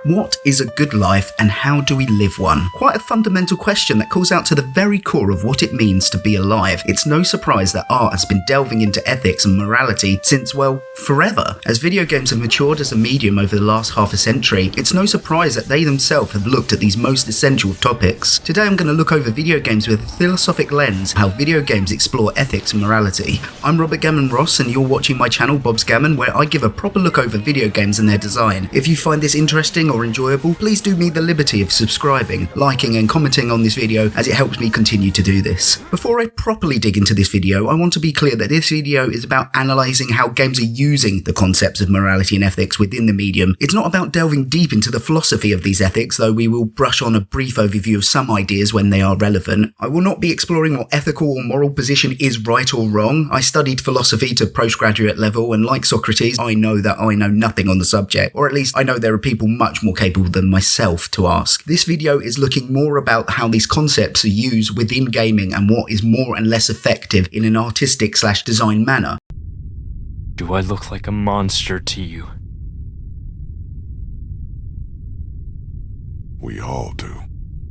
What is a good life and how do we live one? Quite a fundamental question that calls out to the very core of what it means to be alive. It's no surprise that art has been delving into ethics and morality since, well, forever. As video games have matured as a medium over the last half a century, it's no surprise that they themselves have looked at these most essential of topics. Today I'm going to look over video games with a philosophic lens, how video games explore ethics and morality. I'm Robert Gammon Ross and you're watching my channel Bob's Gammon, where I give a proper look over video games and their design. If you find this interesting or enjoyable, please do me the liberty of subscribing, liking and commenting on this video, as it helps me continue to do this. Before I properly dig into this video, I want to be clear that this video is about analysing how games are using the concepts of morality and ethics within the medium. It's not about delving deep into the philosophy of these ethics, though we will brush on a brief overview of some ideas when they are relevant. I will not be exploring what ethical or moral position is right or wrong. I studied philosophy to postgraduate level, and like Socrates, I know that I know nothing on the subject, or at least I know there are people much more capable than myself to ask. This video is looking more about how these concepts are used within gaming and what is more and less effective in an artistic/design manner. Do I look like a monster to you? We all do.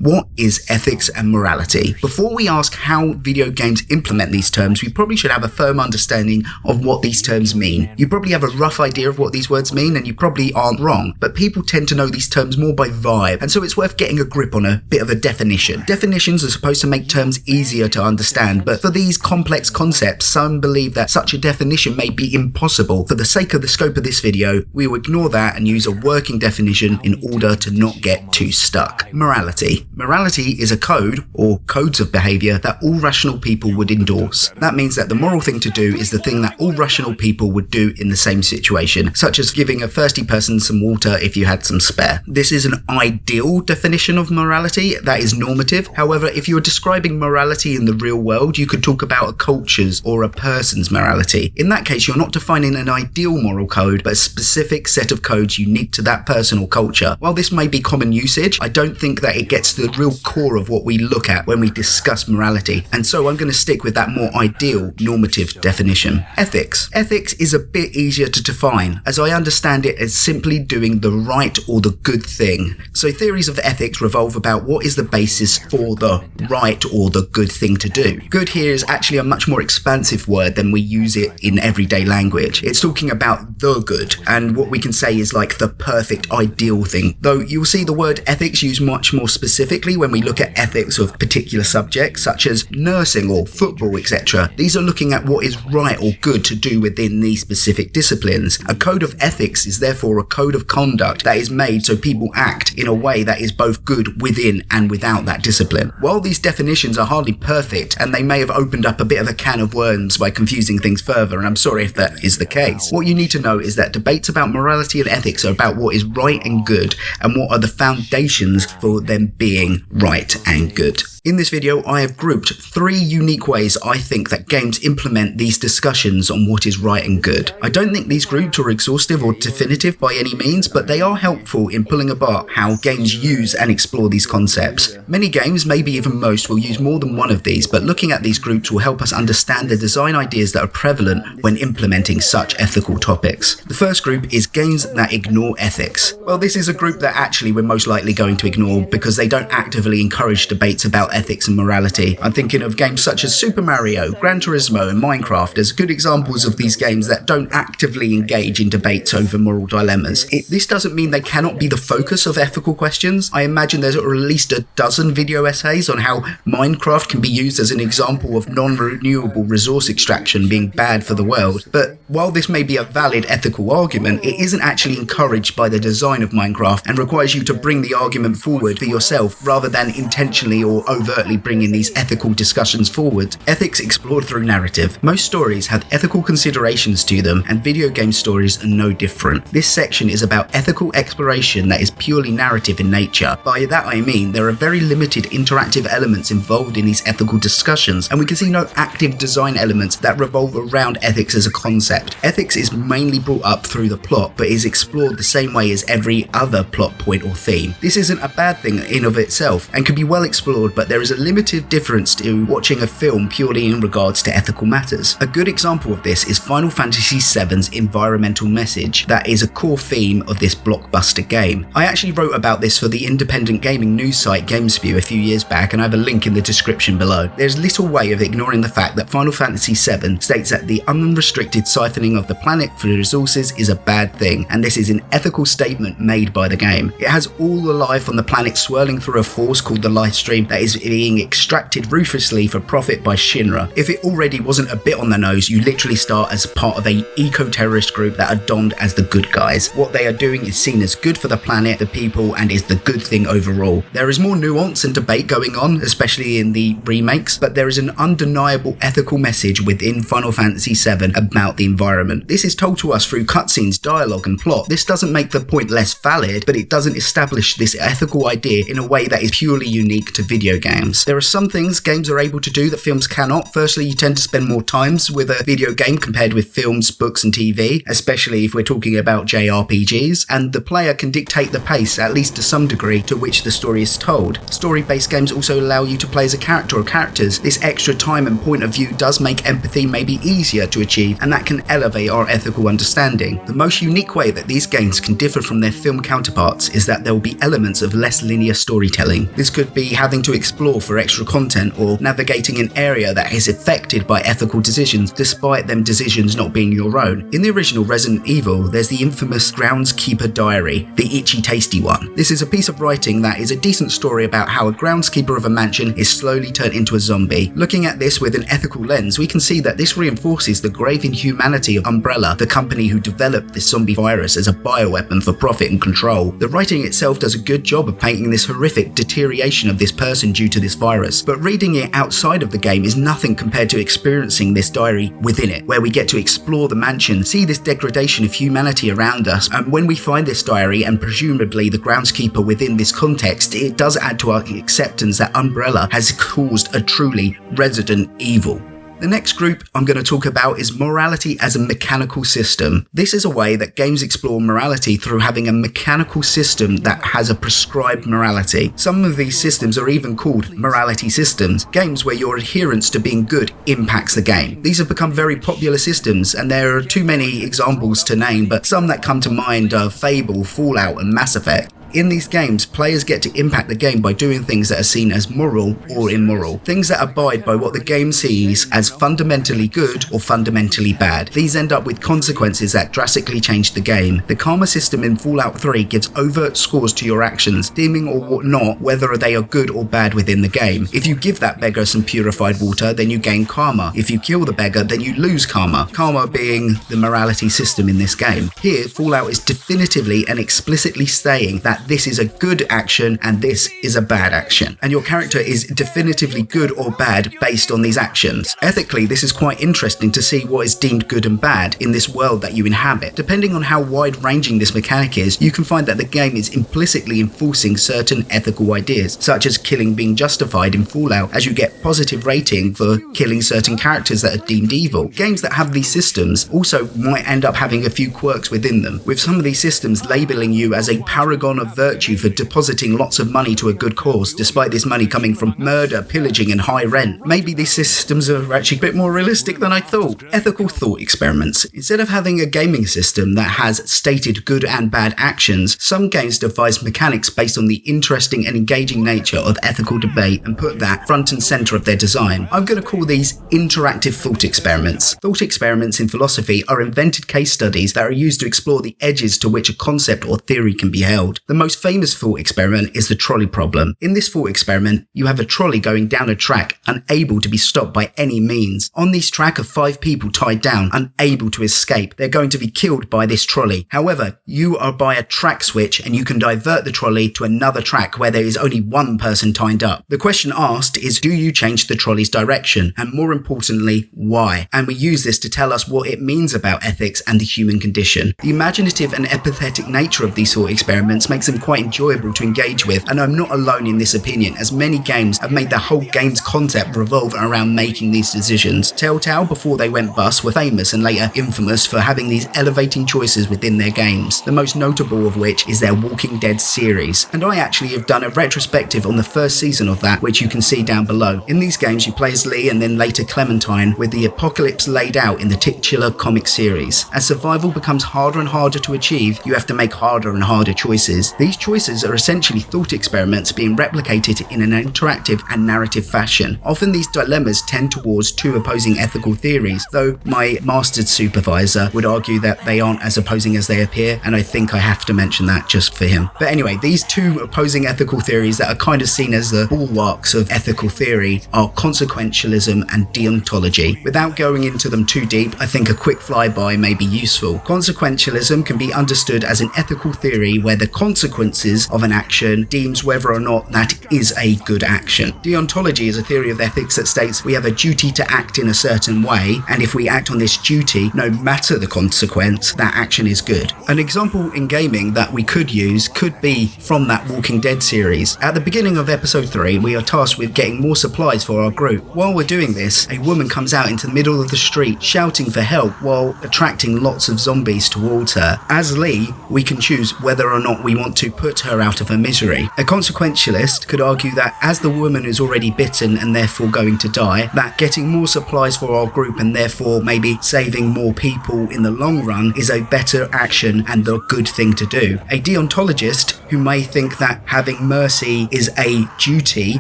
What is ethics and morality? Before we ask how video games implement these terms, we probably should have a firm understanding of what these terms mean. You probably have a rough idea of what these words mean, and you probably aren't wrong, but people tend to know these terms more by vibe, and so it's worth getting a grip on a bit of a definition. Definitions are supposed to make terms easier to understand, but for these complex concepts, some believe that such a definition may be impossible. For the sake of the scope of this video, we will ignore that and use a working definition in order to not get too stuck. Morality. Morality is a code, or codes of behaviour, that all rational people would endorse. That means that the moral thing to do is the thing that all rational people would do in the same situation, such as giving a thirsty person some water if you had some spare. This is an ideal definition of morality that is normative. However, if you are describing morality in the real world, you could talk about a culture's or a person's morality. In that case, you're not defining an ideal moral code, but a specific set of codes unique to that person or culture. While this may be common usage, I don't think that it gets to the real core of what we look at when we discuss morality, and so I'm going to stick with that more ideal normative definition. Ethics. Ethics is a bit easier to define, as I understand it as simply doing the right or the good thing. So theories of ethics revolve about what is the basis for the right or the good thing to do. Good here is actually a much more expansive word than we use it in everyday language. It's talking about the good, and what we can say is like the perfect ideal thing, though you'll see the word ethics used much more specifically when we look at ethics of particular subjects such as nursing or football, etc. These are looking at what is right or good to do within these specific disciplines. A code of ethics is therefore a code of conduct that is made so people act in a way that is both good within and without that discipline. While these definitions are hardly perfect, and they may have opened up a bit of a can of worms by confusing things further, and I'm sorry if that is the case, what you need to know is that debates about morality and ethics are about what is right and good, and what are the foundations for them being right and good. In this video, I have grouped 3 unique ways I think that games implement these discussions on what is right and good. I don't think these groups are exhaustive or definitive by any means, but they are helpful in pulling apart how games use and explore these concepts. Many games, maybe even most, will use more than one of these, but looking at these groups will help us understand the design ideas that are prevalent when implementing such ethical topics. The first group is games that ignore ethics. Well, this is a group that actually we're most likely going to ignore because they don't actively encourage debates about ethics and morality. I'm thinking of games such as Super Mario, Gran Turismo and Minecraft as good examples of these games that don't actively engage in debates over moral dilemmas. This doesn't mean they cannot be the focus of ethical questions. I imagine there's at least a dozen video essays on how Minecraft can be used as an example of non-renewable resource extraction being bad for the world. But while this may be a valid ethical argument, it isn't actually encouraged by the design of Minecraft and requires you to bring the argument forward for yourself rather than intentionally or overtly bringing these ethical discussions forward. Ethics explored through narrative. Most stories have ethical considerations to them, and video game stories are no different. This section is about ethical exploration that is purely narrative in nature. By that I mean there are very limited interactive elements involved in these ethical discussions, and we can see no active design elements that revolve around ethics as a concept. Ethics is mainly brought up through the plot, but is explored the same way as every other plot point or theme. This isn't a bad thing in of itself, and can be well explored, but there is a limited difference to watching a film purely in regards to ethical matters. A good example of this is Final Fantasy VII's environmental message that is a core theme of this blockbuster game. I actually wrote about this for the independent gaming news site GameSpew a few years back, and I have a link in the description below. There's little way of ignoring the fact that Final Fantasy VII states that the unrestricted siphoning of the planet for resources is a bad thing, and this is an ethical statement made by the game. It has all the life on the planet swirling through a force called the life stream that is being extracted ruthlessly for profit by Shinra. If it already wasn't a bit on the nose, you literally start as part of a eco-terrorist group that are donned as the good guys. What they are doing is seen as good for the planet, the people, and is the good thing overall. There is more nuance and debate going on, especially in the remakes, but there is an undeniable ethical message within Final Fantasy VII about the environment. This is told to us through cutscenes, dialogue, and plot. This doesn't make the point less valid, but it doesn't establish this ethical idea in a way that is purely unique to video games. There are some things games are able to do that films cannot. Firstly, you tend to spend more times with a video game compared with films, books, and TV, especially if we're talking about JRPGs, and the player can dictate the pace, at least to some degree, to which the story is told. Story-based games also allow you to play as a character or characters. This extra time and point of view does make empathy maybe easier to achieve, and that can elevate our ethical understanding. The most unique way that these games can differ from their film counterparts is that there will be elements of less linear storytelling. This could be having to explore for extra content or navigating an area that is affected by ethical decisions despite them decisions not being your own. In the original Resident Evil, there's the infamous Groundskeeper Diary, the itchy tasty one. This is a piece of writing that is a decent story about how a groundskeeper of a mansion is slowly turned into a zombie. Looking at this with an ethical lens, we can see that this reinforces the grave inhumanity of Umbrella, the company who developed this zombie virus as a bioweapon for profit and control. The writing itself does a good job of painting this horrific deterioration of this person due to this virus, but reading it outside of the game is nothing compared to experiencing this diary within it, where we get to explore the mansion, see this degradation of humanity around us, and when we find this diary and presumably the groundskeeper within this context, it does add to our acceptance that Umbrella has caused a truly resident evil. The next group I'm going to talk about is morality as a mechanical system. This is a way that games explore morality through having a mechanical system that has a prescribed morality. Some of these systems are even called morality systems, games where your adherence to being good impacts the game. These have become very popular systems, and there are too many examples to name, but some that come to mind are Fable, Fallout, and Mass Effect. In these games, players get to impact the game by doing things that are seen as moral or immoral, things that abide by what the game sees as fundamentally good or fundamentally bad. These end up with consequences that drastically change the game. The karma system in Fallout 3 gives overt scores to your actions, deeming or whatnot whether they are good or bad within the game. If you give that beggar some purified water, then you gain karma. If you kill the beggar, then you lose karma. Karma being the morality system in this game. Here, Fallout is definitively and explicitly saying that this is a good action and this is a bad action, and your character is definitively good or bad based on these actions. Ethically, this is quite interesting to see what is deemed good and bad in this world that you inhabit. Depending on how wide-ranging this mechanic is, you can find that the game is implicitly enforcing certain ethical ideas, such as killing being justified in Fallout, as you get positive rating for killing certain characters that are deemed evil. Games that have these systems also might end up having a few quirks within them, with some of these systems labeling you as a paragon of virtue for depositing lots of money to a good cause, despite this money coming from murder, pillaging, and high rent. Maybe these systems are actually a bit more realistic than I thought. Ethical thought experiments. Instead of having a gaming system that has stated good and bad actions, some games devise mechanics based on the interesting and engaging nature of ethical debate and put that front and center of their design. I'm going to call these interactive thought experiments. Thought experiments in philosophy are invented case studies that are used to explore the edges to which a concept or theory can be held. The most famous thought experiment is the trolley problem. In this thought experiment, you have a trolley going down a track, unable to be stopped by any means. On this track are 5 people tied down, unable to escape. They're going to be killed by this trolley. However, you are by a track switch and you can divert the trolley to another track where there is only one person tied up. The question asked is, do you change the trolley's direction? And more importantly, why? And we use this to tell us what it means about ethics and the human condition. The imaginative and empathetic nature of these thought experiments makes them them quite enjoyable to engage with, and I'm not alone in this opinion, as many games have made their whole game's concept revolve around making these decisions. Telltale, before they went bust, were famous and later infamous for having these elevating choices within their games, the most notable of which is their Walking Dead series, and I actually have done a retrospective on the first season of that, which you can see down below. In these games you play as Lee and then later Clementine, with the apocalypse laid out in the titular comic series. As survival becomes harder and harder to achieve, you have to make harder and harder choices. These choices are essentially thought experiments being replicated in an interactive and narrative fashion. Often these dilemmas tend towards two opposing ethical theories, though my master's supervisor would argue that they aren't as opposing as they appear, and I think I have to mention that just for him. But anyway, these two opposing ethical theories that are kind of seen as the bulwarks of ethical theory are consequentialism and deontology. Without going into them too deep, I think a quick flyby may be useful. Consequentialism can be understood as an ethical theory where the consequences of an action deems whether or not that is a good action. Deontology is a theory of ethics that states we have a duty to act in a certain way, and if we act on this duty, no matter the consequence, that action is good. An example in gaming that we could use could be from that Walking Dead series. At the beginning of episode 3, we are tasked with getting more supplies for our group. While we're doing this, a woman comes out into the middle of the street shouting for help while attracting lots of zombies towards her. As Lee, we can choose whether or not we want to put her out of her misery. A consequentialist could argue that as the woman is already bitten and therefore going to die, that getting more supplies for our group and therefore maybe saving more people in the long run is a better action and the good thing to do. A deontologist, who may think that having mercy is a duty,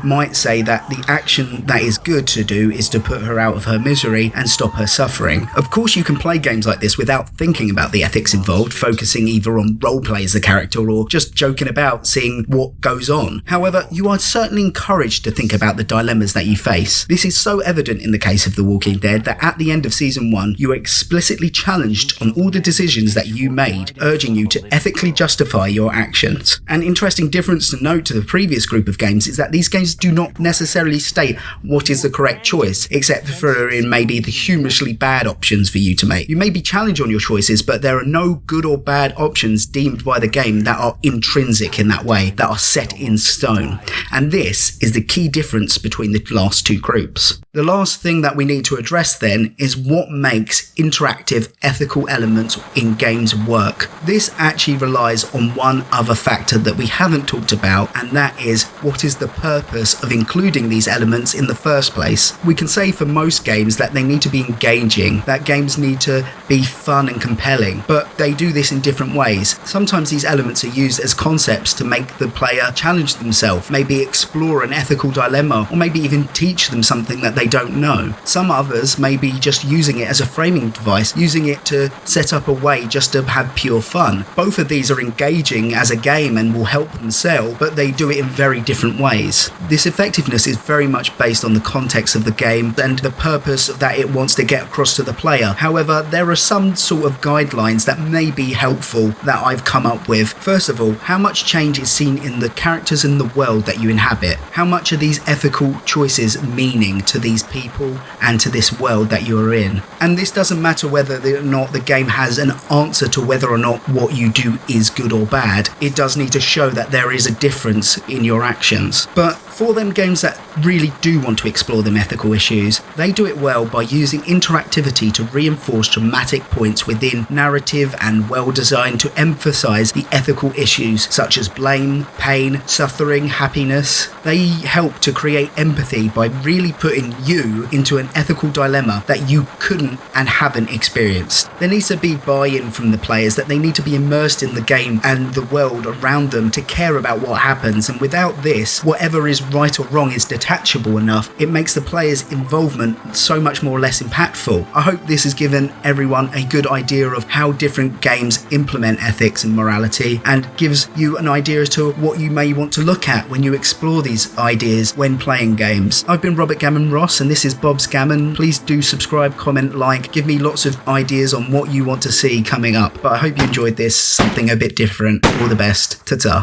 might say that the action that is good to do is to put her out of her misery and stop her suffering. Of course, you can play games like this without thinking about the ethics involved, focusing either on roleplay as a character or just joking about seeing what goes on. However, you are certainly encouraged to think about the dilemmas that you face. This is so evident in the case of The Walking Dead that at the end of season 1, you are explicitly challenged on all the decisions that you made, urging you to ethically justify your actions. An interesting difference to note to the previous group of games is that these games do not necessarily state what is the correct choice, except for in maybe the humorously bad options for you to make. You may be challenged on your choices, but there are no good or bad options deemed by the game that are intrinsic in that way, that are set in stone. And this is the key difference between the last two groups. The last thing that we need to address then is what makes interactive ethical elements in games work. This actually relies on one other factor that we haven't talked about, and that is what is the purpose of including these elements in the first place. We can say for most games that they need to be engaging, that games need to be fun and compelling, but they do this in different ways. Sometimes these elements are used as concepts to make the player challenge themselves, maybe explore an ethical dilemma, or maybe even teach them something that they don't know. Some others may be just using it as a framing device, using it to set up a way just to have pure fun. Both of these are engaging as a game and will help them sell, but they do it in very different ways. This effectiveness is very much based on the context of the game and the purpose that it wants to get across to the player. However, there are some sort of guidelines that may be helpful that I've come up with. First of all, how much change is seen in the characters in the world that you inhabit? How much are these ethical choices meaning to these people and to this world that you're in? And this doesn't matter whether or not the game has an answer to whether or not what you do is good or bad. It does need to show that there is a difference in your actions. But for them games that really do want to explore them ethical issues, they do it well by using interactivity to reinforce dramatic points within narrative and well designed to emphasize the ethical issues such as blame, pain, suffering, happiness. They help to create empathy by really putting you into an ethical dilemma that you couldn't and haven't experienced. There needs to be buy-in from the players, that they need to be immersed in the game and the world around them to care about what happens, and without this, whatever is right or wrong is detachable enough. It makes the player's involvement so much more or less impactful. I hope this has given everyone a good idea of how different games implement ethics and morality, and gives you an idea as to what you may want to look at when you explore these ideas when playing games. I've been Robert Gammon Ross, and this is Bob's Gammon. Please do subscribe, comment, like, give me lots of ideas on what you want to see coming up. But I hope you enjoyed this, something a bit different. All the best. Ta-ta.